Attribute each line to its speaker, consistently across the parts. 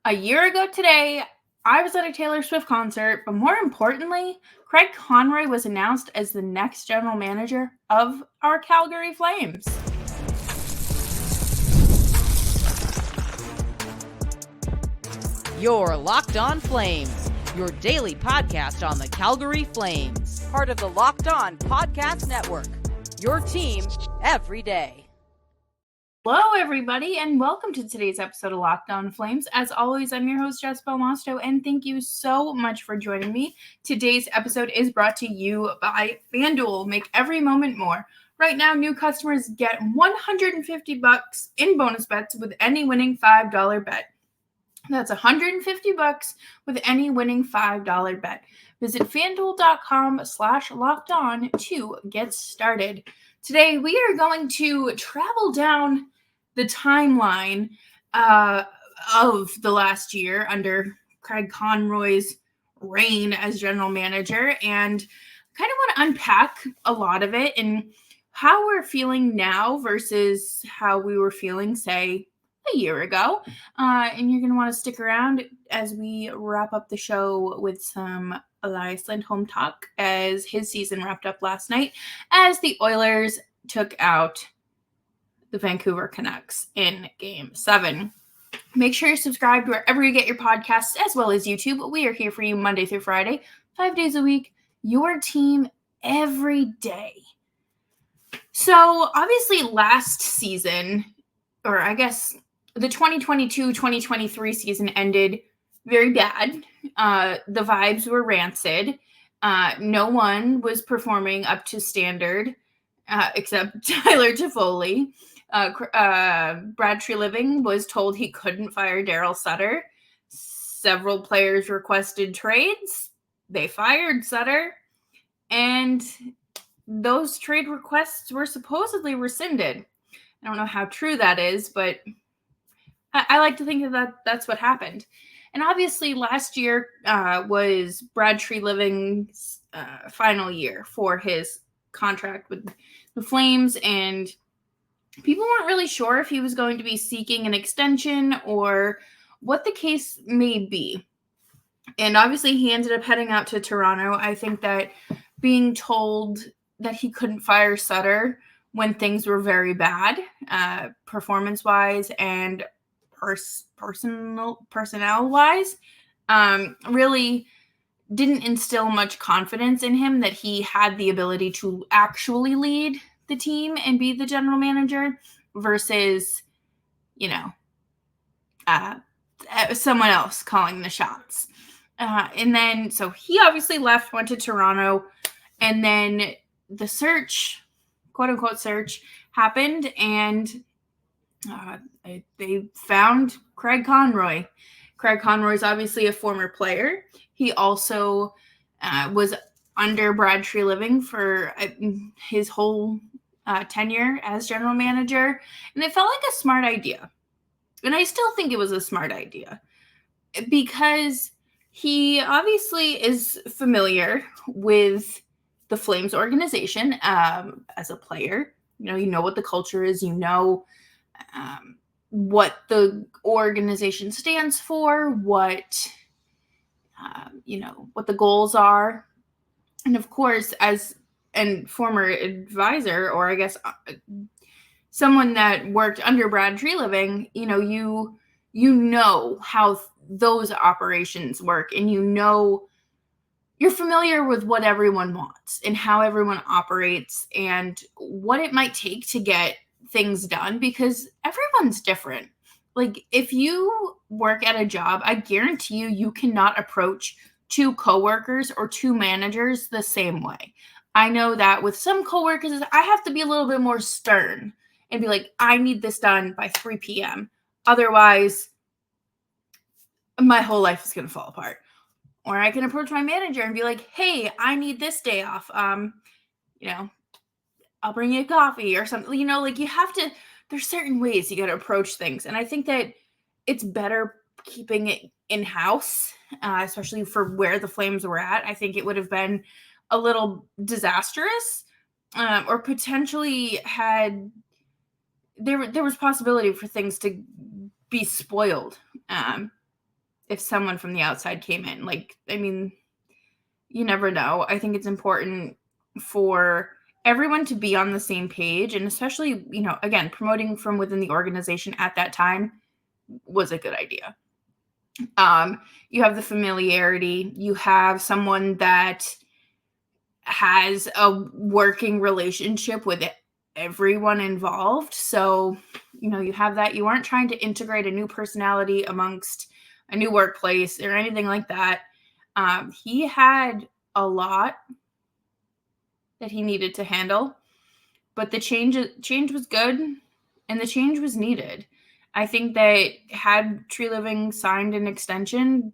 Speaker 1: A year ago today, I was at a Taylor Swift concert, but more importantly, Craig Conroy was announced as the next general manager of our Calgary Flames.
Speaker 2: You're Locked On Flames, your daily podcast on the Calgary Flames, part of the Locked On Podcast Network, your team every day.
Speaker 1: Hello, everybody, and welcome to today's episode of Locked On Flames. As always, I'm your host, Jess Belmosto, and thank you so much for joining me. Today's episode is brought to you by FanDuel. Make every moment more. Right now, new customers get $150 in bonus bets with any winning $5 bet. That's $150 with any winning $5 bet. Visit FanDuel.com/lockedon to get started. Today, we are going to travel down the timeline of the last year under Craig Conroy's reign as general manager and kind of want to unpack a lot of it and how we're feeling now versus how we were feeling, say, a year ago. And you're going to want to stick around as we wrap up the show with some Elias Lindholm talk as his season wrapped up last night as the Oilers took out the Vancouver Canucks in Game 7. Make sure you're subscribed wherever you get your podcasts as well as YouTube. We are here for you Monday through Friday, 5 days a week, your team every day. So obviously last season, or I guess the 2022-2023 season ended very bad. The vibes were rancid. No one was performing up to standard except Tyler Toffoli. Brad Treliving was told he couldn't fire Daryl Sutter. Several players requested trades. They fired Sutter. And those trade requests were supposedly rescinded. I don't know how true that is, but I like to think that that's what happened. And obviously last year was Brad Treliving's final year for his contract with the Flames, and people weren't really sure if he was going to be seeking an extension or what the case may be. And obviously he ended up heading out to Toronto. I think that being told that he couldn't fire Sutter when things were very bad, performance-wise and personnel-wise, really didn't instill much confidence in him that he had the ability to actually lead the team and be the general manager versus, someone else calling the shots. And then, so he obviously left, went to Toronto, and then the search, quote unquote search, happened, and they found Craig Conroy. Craig Conroy is obviously a former player. He also was under Brad Treliving for his whole tenure as general manager, and it felt like a smart idea. And I still think it was a smart idea because he obviously is familiar with the Flames organization as a player. You know what the culture is, what the organization stands for, what the goals are. And of course, as a former advisor, or I guess someone that worked under Brad Treliving, you know how those operations work, and you're familiar with what everyone wants and how everyone operates and what it might take to get things done, because everyone's different. Like, if you work at a job, I guarantee you cannot approach two coworkers or two managers the same way. I know that with some coworkers, I have to be a little bit more stern and be like, I need this done by 3 p.m. Otherwise, my whole life is going to fall apart. Or I can approach my manager and be like, hey, I need this day off. I'll bring you a coffee or something. You have to, there's certain ways you got to approach things. And I think that it's better keeping it in-house, especially for where the Flames were at. I think it would have been a little disastrous, or potentially there was possibility for things to be spoiled. if someone from the outside came in. Like, I mean, you never know. I think it's important for everyone to be on the same page, and especially, you know, again, promoting from within the organization at that time was a good idea. You have the familiarity, you have someone that has a working relationship with everyone involved. So, you know, you have that. You aren't trying to integrate a new personality amongst a new workplace or anything like that. He had a lot that he needed to handle, but the change was good, and the change was needed. I think that had Treliving signed an extension,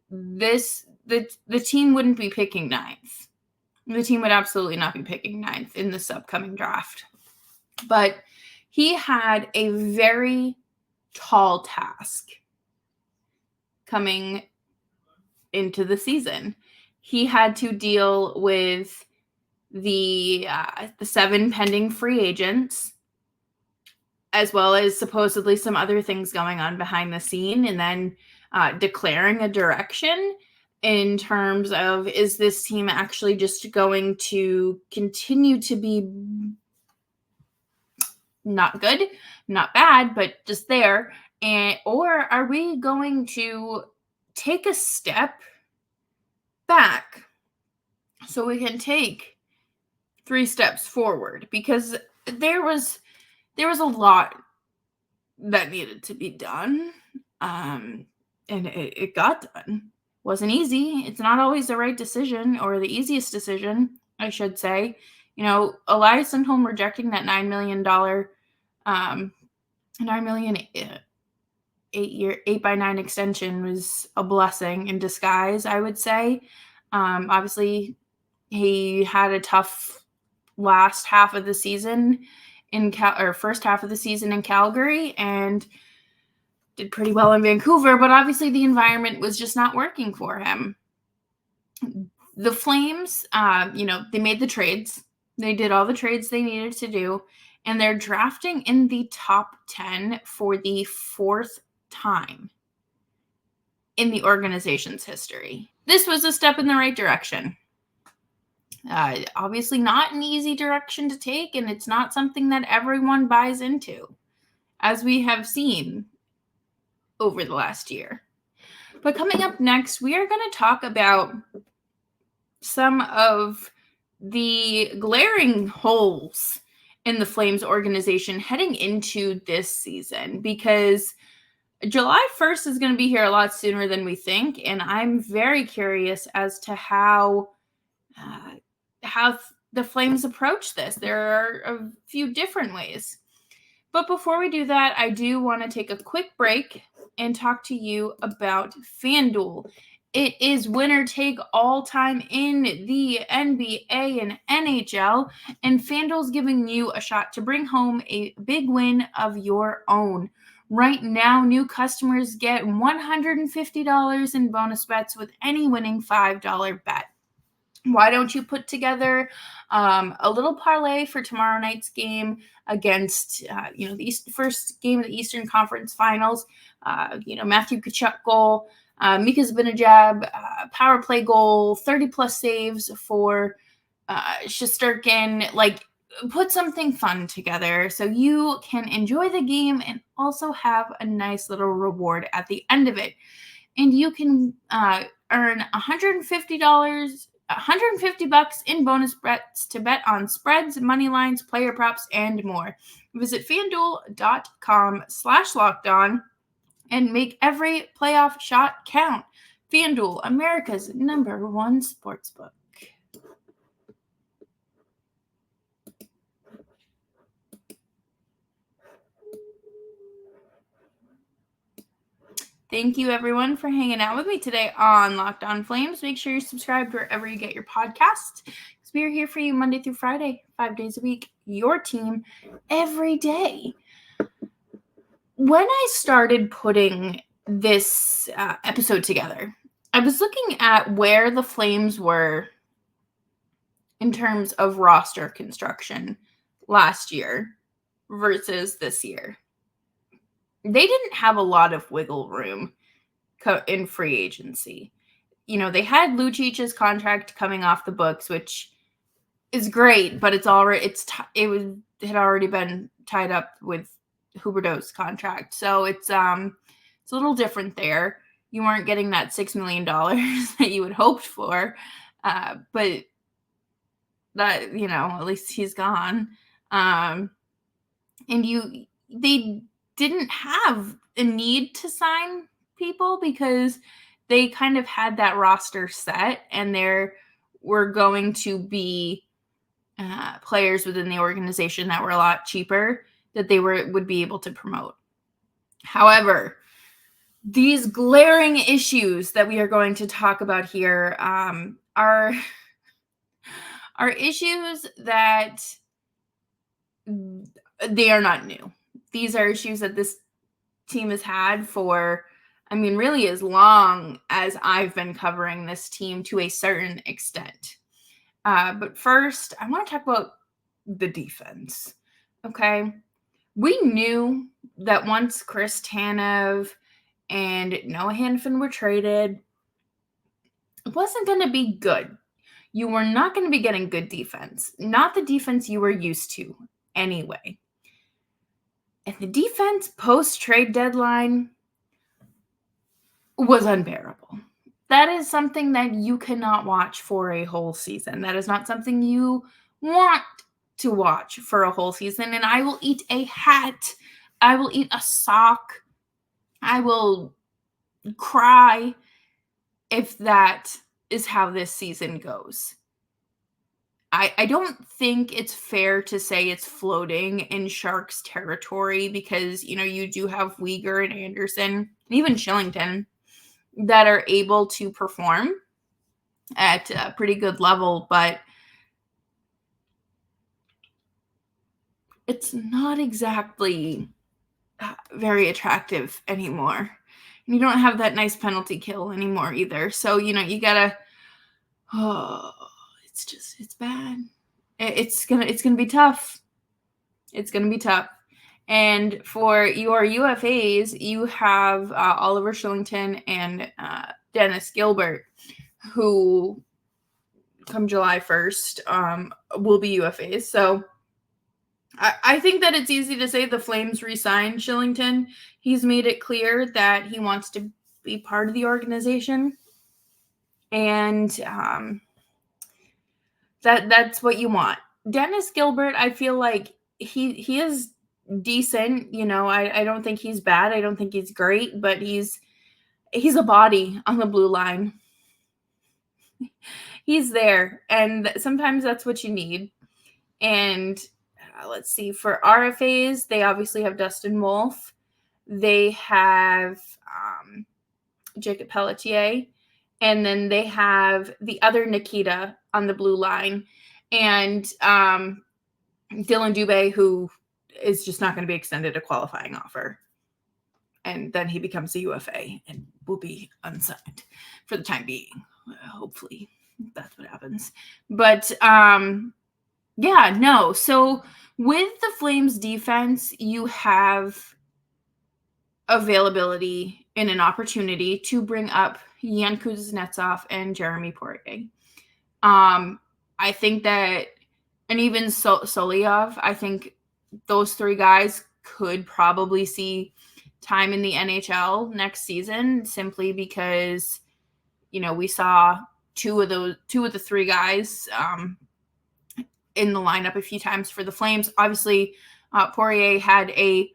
Speaker 1: the team wouldn't be picking ninth. The team would absolutely not be picking ninth in this upcoming draft. But he had a very tall task coming into the season. He had to deal with the 7 pending free agents, as well as supposedly some other things going on behind the scene, and then declaring a direction in terms of, is this team actually just going to continue to be not good, not bad, but just there, or are we going to take a step back so we can take 3 steps forward? Because there was a lot that needed to be done, and it got done. Wasn't easy. It's not always the right decision, or the easiest decision, I should say. You know, Elias Lindholm rejecting that $9 million, $9 million 8x9 extension was a blessing in disguise, I would say. Obviously, he had a tough last half of the season first half of the season in Calgary, and did pretty well in Vancouver, but obviously the environment was just not working for him. The Flames, they made the trades. They did all the trades they needed to do, and they're drafting in the top 10 for the 4th time in the organization's history. This was a step in the right direction. Obviously not an easy direction to take, and it's not something that everyone buys into, as we have seen over the last year. But coming up next, we are going to talk about some of the glaring holes in the Flames organization heading into this season, because July 1st is going to be here a lot sooner than we think, and I'm very curious as to how the Flames approach this. There are a few different ways. But before we do that, I do want to take a quick break and talk to you about FanDuel. It is winner take all time in the NBA and NHL, and FanDuel's giving you a shot to bring home a big win of your own. Right now, new customers get $150 in bonus bets with any winning $5 bet. Why don't you put together a little parlay for tomorrow night's game against, the first game of the Eastern Conference Finals? Matthew Tkachuk goal, Mika Zibanejad power play goal, 30-plus saves for Shesterkin. Like, put something fun together so you can enjoy the game and also have a nice little reward at the end of it. And you can earn $150 in bonus bets to bet on spreads, money lines, player props, and more. Visit FanDuel.com/lockedon and make every playoff shot count. FanDuel, America's #1 sportsbook. Thank you, everyone, for hanging out with me today on Locked On Flames. Make sure you're subscribed wherever you get your podcast, because we are here for you Monday through Friday, 5 days a week, your team every day. When I started putting this episode together, I was looking at where the Flames were in terms of roster construction last year versus this year. They didn't have a lot of wiggle room in free agency. They had Lucic's contract coming off the books, which is great, but it had already been tied up with Huberdeau's contract. So it's a little different there. You weren't getting that $6 million that you had hoped for, but that, at least he's gone. And they didn't have a need to sign people because they kind of had that roster set, and there were going to be players within the organization that were a lot cheaper that they would be able to promote. However, these glaring issues that we are going to talk about here are issues that they are not new. These are issues that this team has had for, really as long as I've been covering this team to a certain extent. But first, I want to talk about the defense. Okay. We knew that once Chris Tanev and Noah Hanifin were traded, it wasn't going to be good. You were not going to be getting good defense. Not the defense you were used to anyway. And the defense post-trade deadline was unbearable. That is something that you cannot watch for a whole season. That is not something you want to watch for a whole season. And I will eat a hat. I will eat a sock. I will cry if that is how this season goes. I don't think it's fair to say it's floating in Sharks territory because, you do have Weegar and Anderson and even Shillington that are able to perform at a pretty good level, but it's not exactly very attractive anymore. And you don't have that nice penalty kill anymore either. So, you gotta, it's bad. It's gonna be tough. It's gonna be tough. And for your UFAs, you have Oliver Shillington and Dennis Gilbert, who come July 1st will be UFAs. So I think that it's easy to say the Flames re-signed Shillington. He's made it clear that he wants to be part of the organization. And that's what you want. Dennis Gilbert, I feel like he is decent. I don't think he's bad. I don't think he's great, but he's a body on the blue line. He's there, and sometimes that's what you need. And let's see, for RFAs, they obviously have Dustin Wolf. They have Jacob Pelletier, and then they have the other Nikita on the blue line, and Dylan Dubé, who is just not going to be extended a qualifying offer. And then he becomes a UFA and will be unsigned for the time being. Hopefully that's what happens. But So with the Flames defense, you have availability and an opportunity to bring up Yan Kuznetsov and Jeremy Poirier. I think that, and even Solyov, I think those three guys could probably see time in the NHL next season simply because, we saw two of the three guys in the lineup a few times for the Flames. Obviously, Poirier had a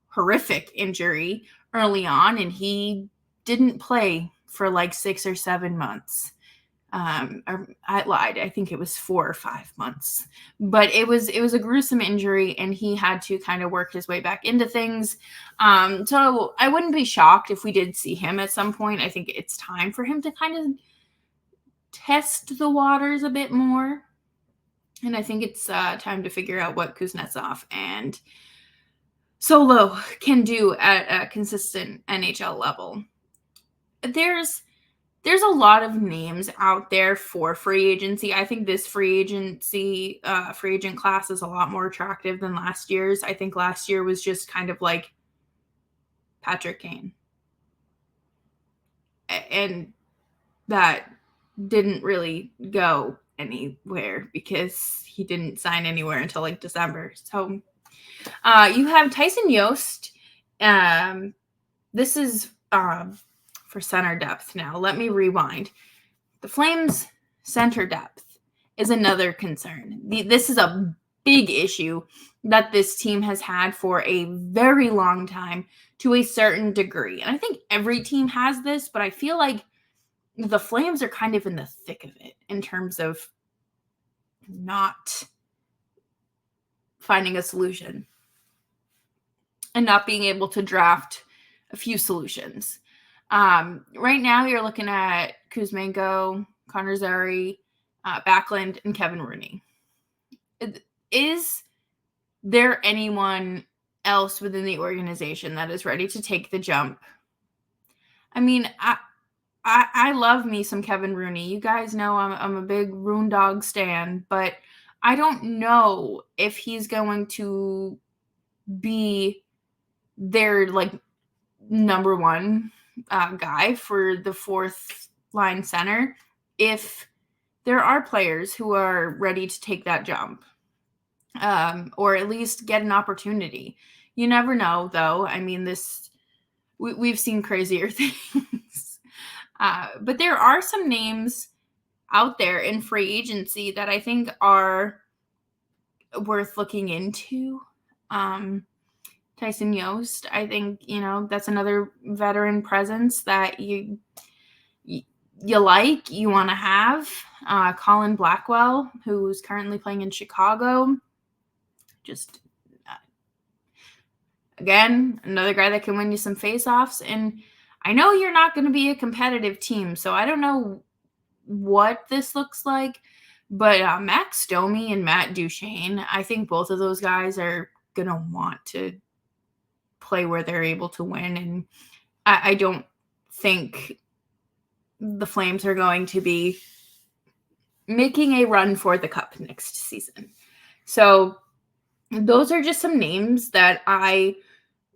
Speaker 1: horrific injury early on, and he didn't play for like 6 or 7 months. I lied. I think it was 4 or 5 months, but it was a gruesome injury, and he had to kind of work his way back into things. So I wouldn't be shocked if we did see him at some point. I think it's time for him to kind of test the waters a bit more. And I think it's time to figure out what Kuznetsov and Solo can do at a consistent NHL level. There's a lot of names out there for free agency. I think this free agent class is a lot more attractive than last year's. I think last year was just kind of like Patrick Kane. and that didn't really go anywhere because he didn't sign anywhere until like December. So you have Tyson Yost. This is for center depth now. Let me rewind. The Flames' center depth is another concern. This is a big issue that this team has had for a very long time to a certain degree. And I think every team has this, but I feel like the Flames are kind of in the thick of it in terms of not finding a solution and not being able to draft a few solutions. Right now, you're looking at Kuzmenko, Connor Zary, Backlund, and Kevin Rooney. Is there anyone else within the organization that is ready to take the jump? I mean, I love me some Kevin Rooney. You guys know I'm a big Roon Dog stan, but I don't know if he's going to be their like number one guy for the fourth line center if there are players who are ready to take that jump or at least get an opportunity. You never know, though. I mean, we've seen crazier things. But there are some names out there in free agency that I think are worth looking into. Tyson Yost, I think, that's another veteran presence that you like, you want to have. Colin Blackwell, who's currently playing in Chicago. Just, again, another guy that can win you some faceoffs. And I know you're not going to be a competitive team, so I don't know what this looks like. But Max Domi and Matt Duchene, I think both of those guys are going to want to play where they're able to win. And I don't think the Flames are going to be making a run for the cup next season. So those are just some names that I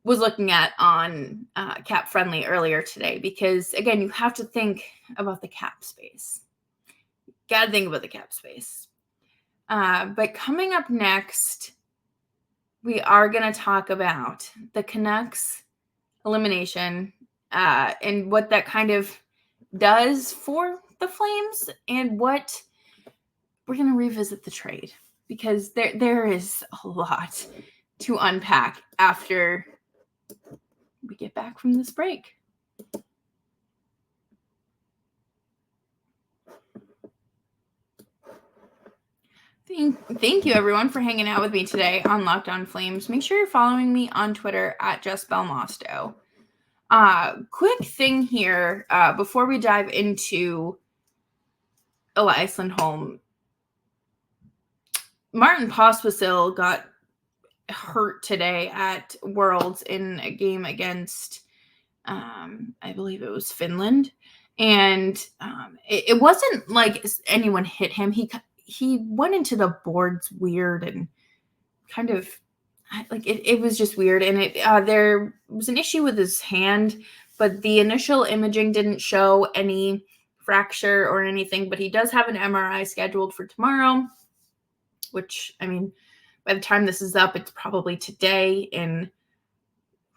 Speaker 1: was looking at on Cap Friendly earlier today, because again, you have to think about the cap space. Got to think about the cap space. But coming up next, we are going to talk about the Canucks elimination and what that kind of does for the Flames, and what we're going to revisit the trade, because there is a lot to unpack after we get back from this break. Thank you, everyone, for hanging out with me today on Locked On Flames. Make sure you're following me on Twitter at Jess Belmosto. Quick thing here before we dive into Elias Lindholm. Martin Pospisil got hurt today at Worlds in a game against, I believe it was Finland. And it wasn't like anyone hit him. He went into the boards weird and kind of like it was just weird. And there was an issue with his hand, but the initial imaging didn't show any fracture or anything. But he does have an MRI scheduled for tomorrow, which, I mean, by the time this is up, it's probably today. In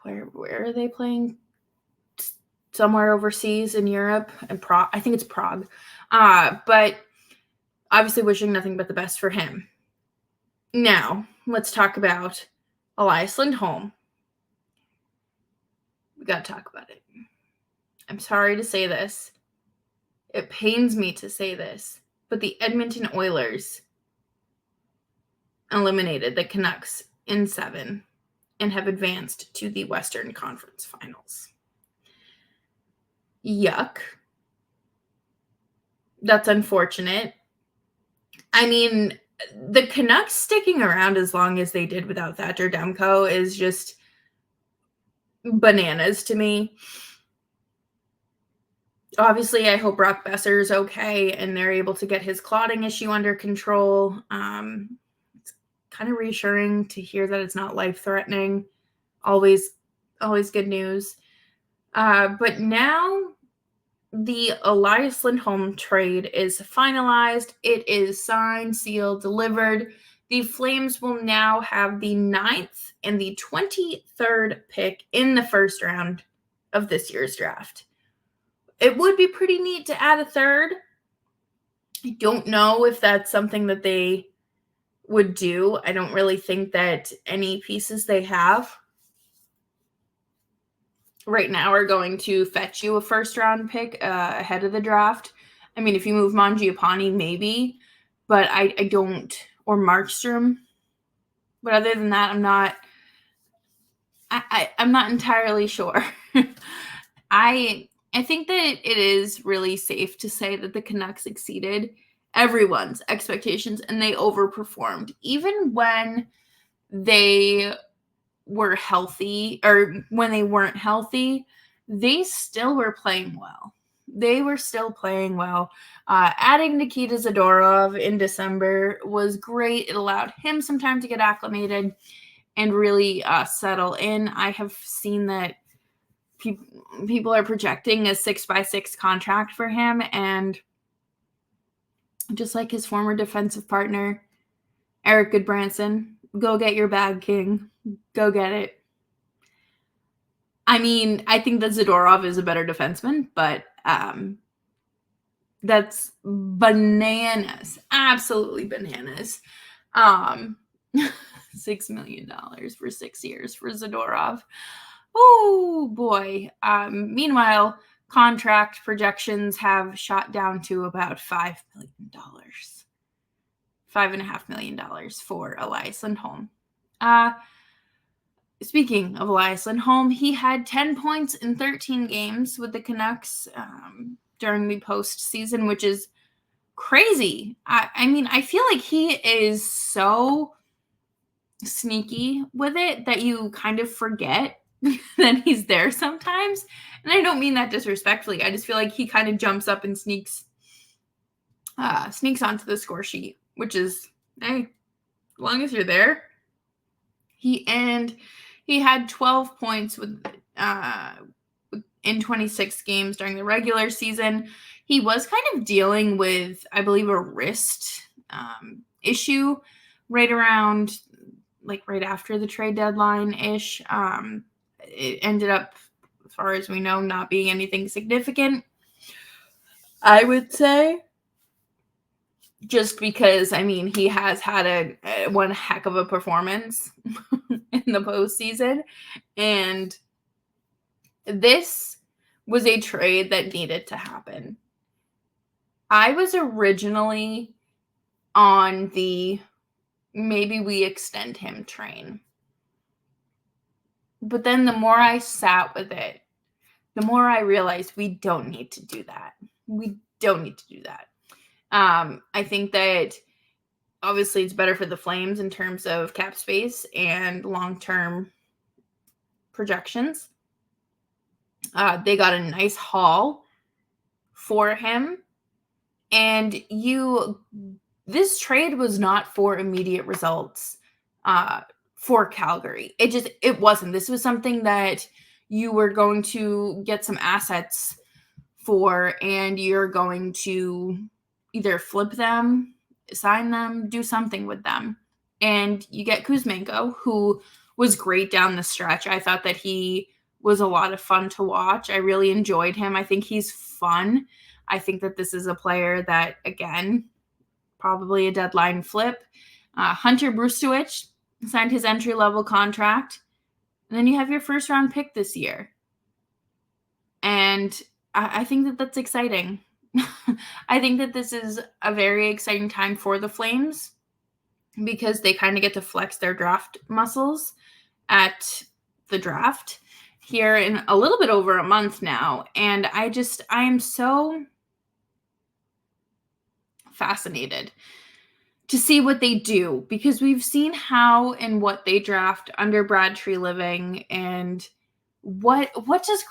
Speaker 1: where are they playing? Somewhere overseas in Europe, and Prague. I think it's Prague. But obviously wishing nothing but the best for him. Now, let's talk about Elias Lindholm. We got to talk about it. I'm sorry to say this. It pains me to say this, but the Edmonton Oilers eliminated the Canucks in 7 and have advanced to the Western Conference Finals. Yuck. That's unfortunate. I mean, the Canucks sticking around as long as they did without Thatcher Demko is just bananas to me. Obviously, I hope Brock Besser's okay and they're able to get his clotting issue under control. It's kind of reassuring to hear that it's not life-threatening. Always good news. But now the Elias Lindholm trade is finalized. It is signed, sealed, delivered. The Flames will now have the 9th and the 23rd pick in the first round of this year's draft. It would be pretty neat to add a third. I don't know if that's something that they would do. I don't really think that any pieces they have right now are going to fetch you a first-round pick ahead of the draft. I mean, if you move Mangiapane, maybe, but I don't, or Markstrom. But other than that, I'm not entirely sure. I think that it is really safe to say that the Canucks exceeded everyone's expectations and they overperformed. Even when they were healthy, or when they weren't healthy, they still were playing well. Adding Nikita Zadorov in December was great. It allowed him some time to get acclimated and really settle in. I have seen that people are projecting a 6x6 contract for him, and just like his former defensive partner, Eric Goodbranson, go get your bag, King. Go get it. I mean, I think that Zadorov is a better defenseman, but that's bananas. Absolutely bananas. $6 million for 6 years for Zadorov. Oh, boy. Meanwhile, contract projections have shot down to about $5 million. $5.5 million for Elias Lindholm. Speaking of Elias Lindholm, he had 10 points in 13 games with the Canucks during the postseason, which is crazy. I mean, I feel like he is so sneaky with it that you kind of forget that he's there sometimes. And I don't mean that disrespectfully. I just feel like he kind of jumps up and sneaks onto the score sheet, which is, hey, as long as you're there. He had 12 points in 26 games during the regular season. He was kind of dealing with, I believe, a wrist issue right after the trade deadline-ish. It ended up, as far as we know, not being anything significant, I would say. Just because, I mean, he has had one heck of a performance in the postseason. And this was a trade that needed to happen. I was originally on the maybe we extend him train. But then the more I sat with it, the more I realized we don't need to do that. I think that obviously it's better for the Flames in terms of cap space and long-term projections. They got a nice haul for him. And this trade was not for immediate results for Calgary. It wasn't. This was something that you were going to get some assets for, and you're going to either flip them, sign them, do something with them. And you get Kuzmenko, who was great down the stretch. I thought that he was a lot of fun to watch. I really enjoyed him. I think he's fun. I think that this is a player that, again, probably a deadline flip. Hunter Brustowicz signed his entry-level contract. And then you have your first-round pick this year. And I think that that's exciting. I think that this is a very exciting time for the Flames because they kind of get to flex their draft muscles at the draft here in a little bit over a month now. And I am so fascinated to see what they do, because we've seen how and what they draft under Brad Treliving, and what is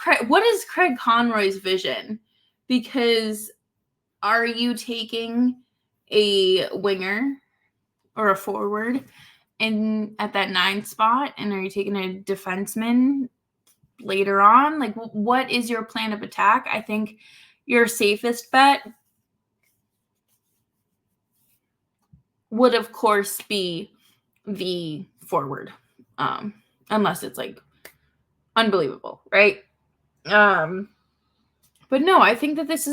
Speaker 1: Craig Conroy's vision? Because are you taking a winger or a forward at that 9 spot, and are you taking a defenseman later on? Like, what is your plan of attack? I think your safest bet would, of course, be the forward, unless it's like unbelievable, right? But no, I think that this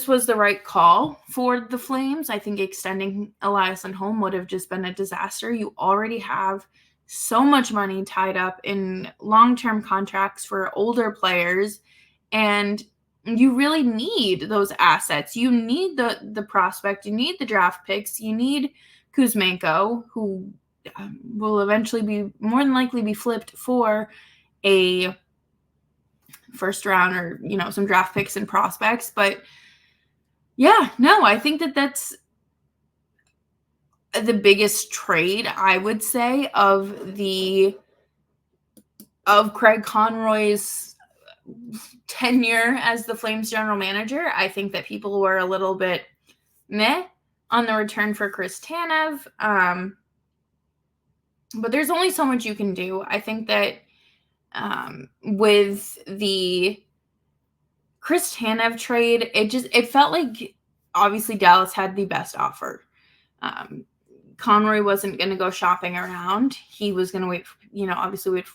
Speaker 1: was the right call for the Flames. I think extending Elias Lindholm would have just been a disaster. You already have so much money tied up in long-term contracts for older players, and you really need those assets. You need the prospect. You need the draft picks. You need Kuzmenko, who will eventually be more than likely be flipped for a first round or, some draft picks and prospects. But yeah, no, I think that that's the biggest trade, I would say, of Craig Conroy's tenure as the Flames general manager. I think that people were a little bit meh on the return for Chris Tanev. But there's only so much you can do. I think that with the Chris Tanev trade, it felt like obviously Dallas had the best offer. Conroy wasn't going to go shopping around. He was going to wait for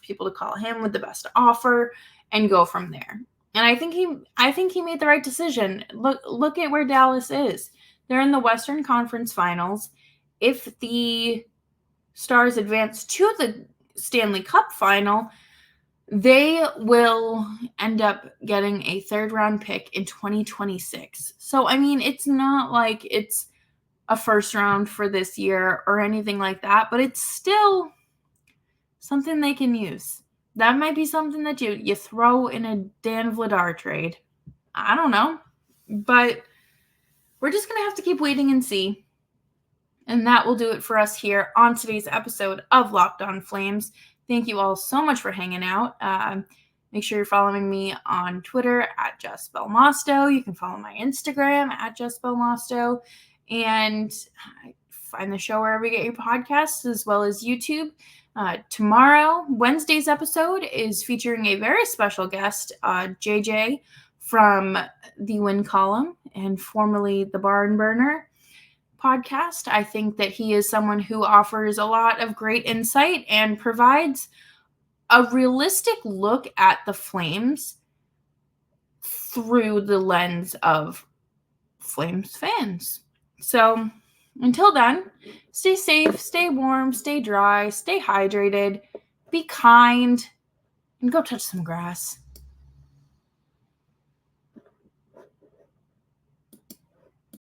Speaker 1: people to call him with the best offer and go from there. And I think he made the right decision. Look at where Dallas is. They're in the Western Conference Finals. If the Stars advance to the Stanley Cup final, they will end up getting a third-round pick in 2026. So, I mean, it's not like it's a first round for this year or anything like that, but it's still something they can use. That might be something that you throw in a Dan Vladar trade. I don't know. But we're just going to have to keep waiting and see. And that will do it for us here on today's episode of Locked On Flames. Thank you all so much for hanging out. Make sure you're following me on Twitter at Jess Belmosto. You can follow my Instagram at Jess Belmosto. And find the show wherever you get your podcasts, as well as YouTube. Tomorrow, Wednesday's episode is featuring a very special guest, JJ from the Win Column and formerly the Barn Burner podcast. I think that he is someone who offers a lot of great insight and provides a realistic look at the Flames through the lens of Flames fans. So until then, stay safe, stay warm, stay dry, stay hydrated, be kind, and go touch some grass.